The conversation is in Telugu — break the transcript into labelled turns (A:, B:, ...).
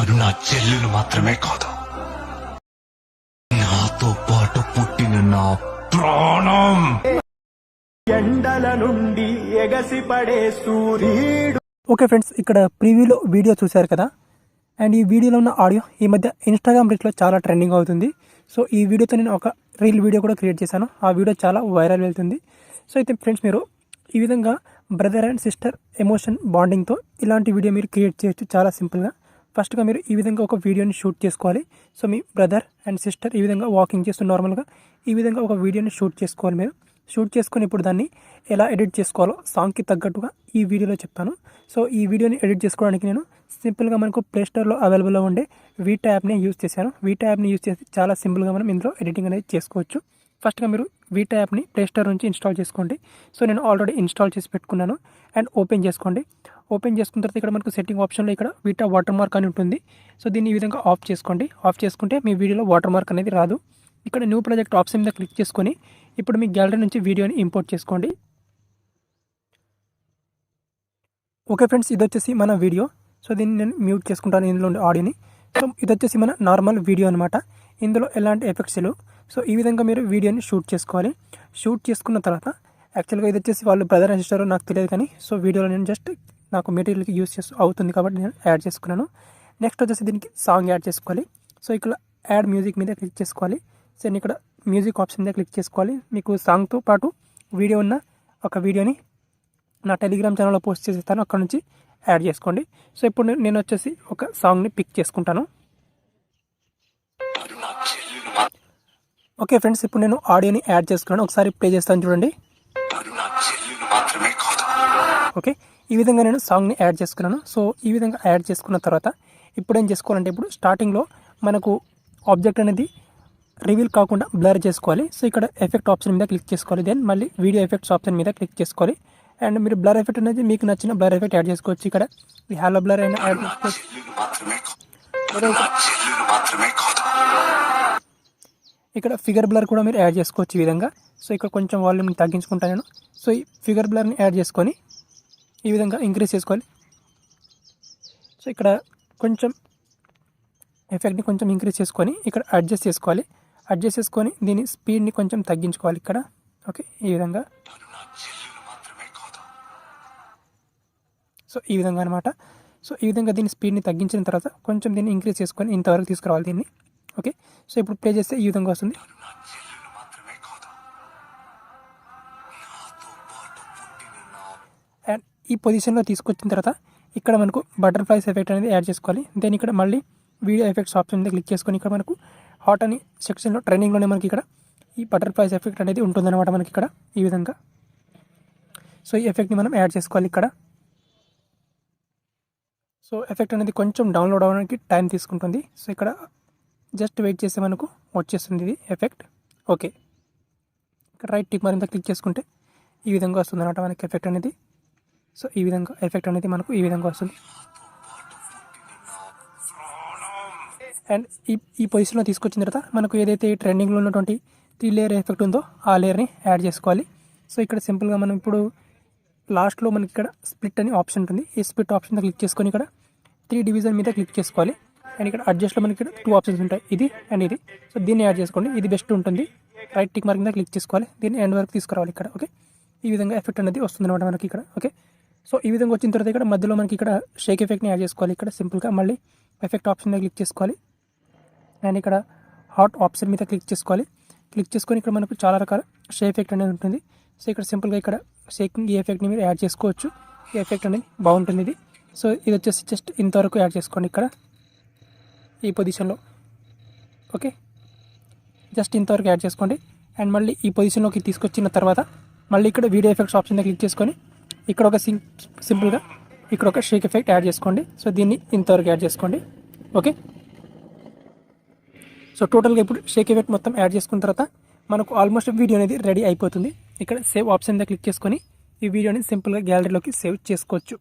A: తను నా చెల్లెలు మాత్రమే కాదు, నాతో పాటు పుట్టిన నా ప్రాణం.
B: ఎండల నుండి ఎగసిపడే సూర్యుడు.
C: ఓకే ఫ్రెండ్స్, ఇక్కడ ప్రివ్యూలో వీడియో చూశారు కదా, అండ్ ఈ వీడియోలో ఉన్న ఆడియో ఈ మధ్య ఇన్స్టాగ్రామ్ రీల్స్లో చాలా ట్రెండింగ్ అవుతుంది. సో ఈ వీడియోతో నేను ఒక రీల్ వీడియో కూడా క్రియేట్ చేశాను. ఆ వీడియో చాలా వైరల్ వెళ్తుంది. సో అయితే ఫ్రెండ్స్, మీరు ఈ విధంగా బ్రదర్ అండ్ సిస్టర్ ఎమోషన్ బాండింగ్తో ఇలాంటి వీడియో మీరు క్రియేట్ చేయొచ్చు చాలా సింపుల్గా. ఫస్ట్గా మీరు ఈ విధంగా ఒక వీడియోని షూట్ చేసుకోవాలి. So me brother and sister ఈ విధంగా వాకింగ్ చేస్తూ నార్మల్గా ఈ విధంగా ఒక వీడియోని షూట్ చేసుకోవాలి. మీరు షూట్ చేసుకొని ఇప్పుడు దాన్ని ఎలా ఎడిట్ చేసుకోవాలో సాంగ్కి తగ్గట్టుగా ఈ వీడియోలో చెప్తాను. సో ఈ వీడియోని ఎడిట్ చేసుకోవడానికి నేను సింపుల్గా మనకు ప్లేస్టోర్లో అవైలబుల్లో ఉండే వీటా యాప్ని యూజ్ చేశాను. వీటా యాప్ని యూజ్ చేసి చాలా సింపుల్గా మనం ఇందులో ఎడిటింగ్ అనేది చేసుకోవచ్చు. ఫస్ట్గా మీరు వీటా యాప్ని ప్లేస్టోర్ నుంచి ఇన్స్టాల్ చేసుకోండి. సో నేను ఆల్రెడీ ఇన్స్టాల్ చేసి పెట్టుకున్నాను. అండ్ ఓపెన్ చేసుకోండి. ఓపెన్ చేసుకున్న తర్వాత ఇక్కడ మనకు సెట్టింగ్ ఆప్షన్లో ఇక్కడ వీటా వాటర్ మార్క్ అని ఉంటుంది. సో దీన్ని ఈ విధంగా ఆఫ్ చేసుకోండి. ఆఫ్ చేసుకుంటే మీ వీడియోలో వాటర్ మార్క్ అనేది రాదు. ఇక్కడ న్యూ ప్రాజెక్ట్ ఆప్షన్ మీద క్లిక్ చేసుకొని ఇప్పుడు మీ గ్యాలరీ నుంచి వీడియోని ఇంపోర్ట్ చేసుకోండి. ఓకే ఫ్రెండ్స్, ఇది వచ్చేసి మన వీడియో. సో దీన్ని నేను మ్యూట్ చేసుకుంటాను ఇందులో ఉండే ఆడియోని. సో ఇది వచ్చేసి మన నార్మల్ వీడియో అనమాట. ఇందులో ఎలాంటి ఎఫెక్ట్స్ లేవు. సో ఈ విధంగా మీరు వీడియోని షూట్ చేసుకోవాలి. షూట్ చేసుకున్న తర్వాత యాక్చువల్గా ఇది వచ్చేసి వాళ్ళు బ్రదర్ అండ్ సిస్టర్ నాకు తెలియదు, కానీ సో వీడియోలో నేను జస్ట్ నాకు మెటీరియల్కి యూస్ అవుతుంది కాబట్టి నేను యాడ్ చేసుకున్నాను. నెక్స్ట్ వచ్చేసి దీనికి సాంగ్ యాడ్ చేసుకోవాలి. సో ఇక్కడ యాడ్ మ్యూజిక్ మీద క్లిక్ చేసుకోవాలి. సో నేను ఇక్కడ మ్యూజిక్ ఆప్షన్ మీద క్లిక్ చేసుకోవాలి. మీకు సాంగ్తో పాటు వీడియో ఉన్న ఒక వీడియోని నా టెలిగ్రామ్ ఛానల్లో పోస్ట్ చేసేస్తాను, అక్కడ నుంచి యాడ్ చేసుకోండి. సో ఇప్పుడు నేను వచ్చేసి ఒక సాంగ్ని పిక్ చేసుకుంటాను. ఓకే ఫ్రెండ్స్, ఇప్పుడు నేను ఆడియోని యాడ్ చేసుకున్నాను. ఒకసారి ప్లే చేస్తాను చూడండి. ఓకే, ఈ విధంగా నేను సాంగ్ని యాడ్ చేసుకున్నాను. సో ఈ విధంగా యాడ్ చేసుకున్న తర్వాత ఇప్పుడు ఏం చేసుకోవాలంటే, ఇప్పుడు స్టార్టింగ్లో మనకు ఆబ్జెక్ట్ అనేది రివీల్ కాకుండా బ్లర్ చేసుకోవాలి. సో ఇక్కడ ఎఫెక్ట్ ఆప్షన్ మీద క్లిక్ చేసుకోవాలి. దెన్ మళ్ళీ వీడియో ఎఫెక్ట్స్ ఆప్షన్ మీద క్లిక్ చేసుకోవాలి. అండ్ మీరు బ్లర్ ఎఫెక్ట్ అనేది మీకు నచ్చిన బ్లర్ ఎఫెక్ట్ యాడ్ చేసుకోవచ్చు. ఇక్కడ ఈ హాలో బ్లర్ అయినా యాడ్ చేసుకోవచ్చు. ఇక్కడ ఫిగర్ బ్లర్ కూడా మీరు యాడ్ చేసుకోవచ్చు ఈ విధంగా. సో ఇక్కడ కొంచెం వాల్యూమ్ని తగ్గించుకుంటాను నేను. సో ఈ ఫిగర్ బ్లర్ని యాడ్ చేసుకొని ఈ విధంగా ఇంక్రీజ్ చేసుకోవాలి. సో ఇక్కడ కొంచెం ఎఫెక్ట్ని కొంచెం ఇంక్రీజ్ చేసుకొని ఇక్కడ అడ్జస్ట్ చేసుకోవాలి. అడ్జస్ట్ చేసుకొని దీని స్పీడ్ని కొంచెం తగ్గించుకోవాలి ఇక్కడ. ఓకే, ఈ విధంగా. సో ఈ విధంగా అనమాట. సో ఈ విధంగా దీని స్పీడ్ని తగ్గించిన తర్వాత కొంచెం దీన్ని ఇంక్రీజ్ చేసుకొని ఇంతవరకు తీసుకురావాలి దీన్ని. ఓకే, సో ఇప్పుడు ప్లే చేస్తే ఈ విధంగా వస్తుంది. అండ్ ఈ పొజిషన్లో తీసుకొచ్చిన తర్వాత ఇక్కడ మనకు బటర్ఫ్లైస్ ఎఫెక్ట్ అనేది యాడ్ చేసుకోవాలి. దెన్ ఇక్కడ మళ్ళీ వీడియో ఎఫెక్ట్స్ ఆప్షన్ మీద క్లిక్ చేసుకొని ఇక్కడ మనకు హాట్ అని సెక్షన్లో ట్రైనింగ్లోనే మనకి ఇక్కడ ఈ బటర్ఫ్లైస్ ఎఫెక్ట్ అనేది ఉంటుందన్నమాట మనకి ఇక్కడ ఈ విధంగా. సో ఈ ఎఫెక్ట్ని మనం యాడ్ చేసుకోవాలి ఇక్కడ. సో ఎఫెక్ట్ అనేది కొంచెం డౌన్లోడ్ అవ్వడానికి టైం తీసుకుంటుంది. సో ఇక్కడ జస్ట్ వెయిట్ చేస్తే మనకు వచ్చేస్తుంది ఇది ఎఫెక్ట్. ఓకే, ఇక్కడ రైట్ టిక్ మరింత క్లిక్ చేసుకుంటే ఈ విధంగా వస్తుంది అన్నమాట మనకి ఎఫెక్ట్ అనేది. సో ఈ విధంగా ఎఫెక్ట్ అనేది మనకు ఈ విధంగా వస్తుంది. అండ్ ఈ పొజిషన్లో తీసుకొచ్చిన తర్వాత మనకు ఏదైతే ట్రెండింగ్లో ఉన్నటువంటి 3 లేయర్ ఎఫెక్ట్ ఉందో ఆ లేయర్ని యాడ్ చేసుకోవాలి. సో ఇక్కడ సింపుల్గా మనం ఇప్పుడు లాస్ట్లో మనకి ఇక్కడ స్ప్లిట్ అని ఆప్షన్ ఉంటుంది. ఈ స్ప్లిట్ ఆప్షన్ మీద క్లిక్ చేసుకొని ఇక్కడ 3 డివిజన్ మీద క్లిక్ చేసుకోవాలి. అండ్ ఇక్కడ అడ్జస్ట్లో మనకి ఇక్కడ 2 ఆప్షన్స్ ఉంటాయి, ఇది అండ్ ఇది. సో దీన్ని యాడ్ చేసుకోండి, ఇది బెస్ట్ ఉంటుంది. రైట్ టిక్ మార్క్ మీద క్లిక్ చేసుకోవాలి, దీన్ని ఎండ్ వరకు తీసుకురావాలి ఇక్కడ. ఓకే, ఈ విధంగా ఎఫెక్ట్ అనేది వస్తుంది అనమాట మనకి ఇక్కడ. ఓకే, సో ఈ విధంగా వచ్చిన తర్వాత ఇక్కడ మధ్యలో మనకి ఇక్కడ షేక్ ఎఫెక్ట్ని యాడ్ చేసుకోవాలి. ఇక్కడ సింపుల్గా మళ్ళీ ఎఫెక్ట్ ఆప్షన్ మీద క్లిక్ చేసుకోవాలి. అండ్ ఇక్కడ హాట్ ఆప్షన్ మీద క్లిక్ చేసుకోవాలి. క్లిక్ చేసుకొని ఇక్కడ మనకు చాలా రకాల షేక్ ఎఫెక్ట్ అనేది ఉంటుంది. సో ఇక్కడ సింపుల్గా ఇక్కడ షేకింగ్ ఈ ఎఫెక్ట్ని మీరు యాడ్ చేసుకోవచ్చు. ఈ ఎఫెక్ట్ అనేది బాగుంటుంది ఇది. సో ఇది వచ్చేసి జస్ట్ ఇంతవరకు యాడ్ చేసుకోండి ఇక్కడ ఈ పొజిషన్లో. ఓకే, జస్ట్ ఇంతవరకు యాడ్ చేసుకోండి. అండ్ మళ్ళీ ఈ పొజిషన్లోకి తీసుకొచ్చిన తర్వాత మళ్ళీ ఇక్కడ వీడియో ఎఫెక్ట్స్ ఆప్షన్ మీద క్లిక్ చేసుకొని ఇక్కడ ఒక సింపుల్గా ఇక్కడ ఒక షేక్ ఎఫెక్ట్ యాడ్ చేసుకోండి. సో దీన్ని ఇంతవరకు యాడ్ చేసుకోండి. ఓకే, సో టోటల్గా ఇప్పుడు షేక్ ఎఫెక్ట్ మొత్తం యాడ్ చేసుకున్న తర్వాత మనకు ఆల్మోస్ట్ వీడియో అనేది రెడీ అయిపోతుంది. ఇక్కడ సేవ్ ఆప్షన్ మీద క్లిక్ చేసుకొని ఈ వీడియోని సింపుల్గా గ్యాలరీలోకి సేవ్ చేసుకోవచ్చు.